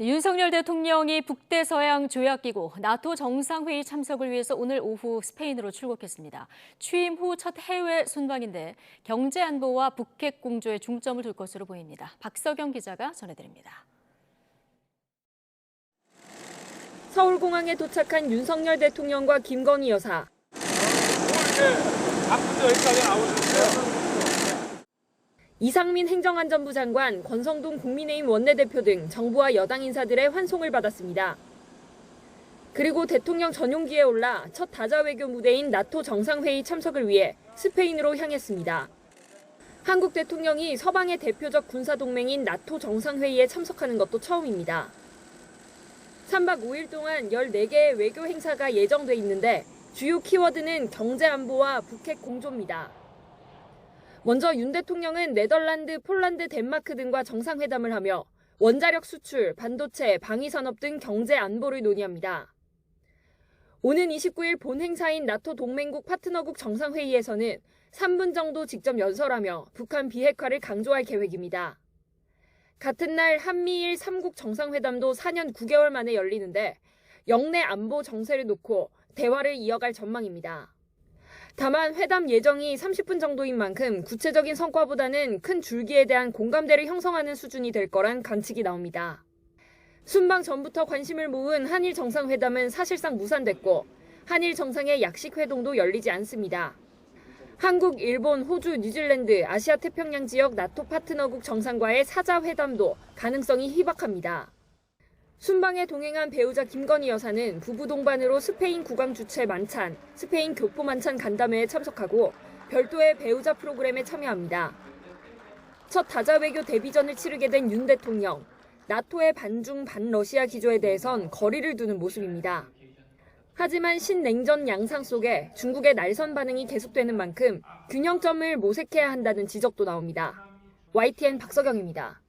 윤석열 대통령이 북대서양 조약기구 나토 정상회의 참석을 위해서 오늘 오후 스페인으로 출국했습니다. 취임 후 첫 해외 순방인데 경제 안보와 북핵 공조에 중점을 둘 것으로 보입니다. 박석영 기자가 전해드립니다. 서울공항에 도착한 윤석열 대통령과 김건희 여사. 여기까지 나오셨어요. 이상민 행정안전부 장관, 권성동 국민의힘 원내대표 등 정부와 여당 인사들의 환송을 받았습니다. 그리고 대통령 전용기에 올라 첫 다자 외교 무대인 나토 정상회의 참석을 위해 스페인으로 향했습니다. 한국 대통령이 서방의 대표적 군사동맹인 나토 정상회의에 참석하는 것도 처음입니다. 3박 5일 동안 14개의 외교 행사가 예정돼 있는데 주요 키워드는 경제 안보와 북핵 공조입니다. 먼저 윤 대통령은 네덜란드, 폴란드, 덴마크 등과 정상회담을 하며 원자력 수출, 반도체, 방위산업 등 경제 안보를 논의합니다. 오는 29일 본 행사인 나토 동맹국 파트너국 정상회의에서는 3분 정도 직접 연설하며 북한 비핵화를 강조할 계획입니다. 같은 날 한미일 3국 정상회담도 4년 9개월 만에 열리는데 영내 안보 정세를 놓고 대화를 이어갈 전망입니다. 다만 회담 예정이 30분 정도인 만큼 구체적인 성과보다는 큰 줄기에 대한 공감대를 형성하는 수준이 될 거란 관측이 나옵니다. 순방 전부터 관심을 모은 한일 정상회담은 사실상 무산됐고 한일 정상의 약식 회동도 열리지 않습니다. 한국, 일본, 호주, 뉴질랜드, 아시아 태평양 지역 나토 파트너국 정상과의 사자 회담도 가능성이 희박합니다. 순방에 동행한 배우자 김건희 여사는 부부 동반으로 스페인 국왕 주최 만찬, 스페인 교포 만찬 간담회에 참석하고 별도의 배우자 프로그램에 참여합니다. 첫 다자 외교 데뷔전을 치르게 된 윤 대통령, 나토의 반중 반러시아 기조에 대해선 거리를 두는 모습입니다. 하지만 신냉전 양상 속에 중국의 날선 반응이 계속되는 만큼 균형점을 모색해야 한다는 지적도 나옵니다. YTN 박석영입니다.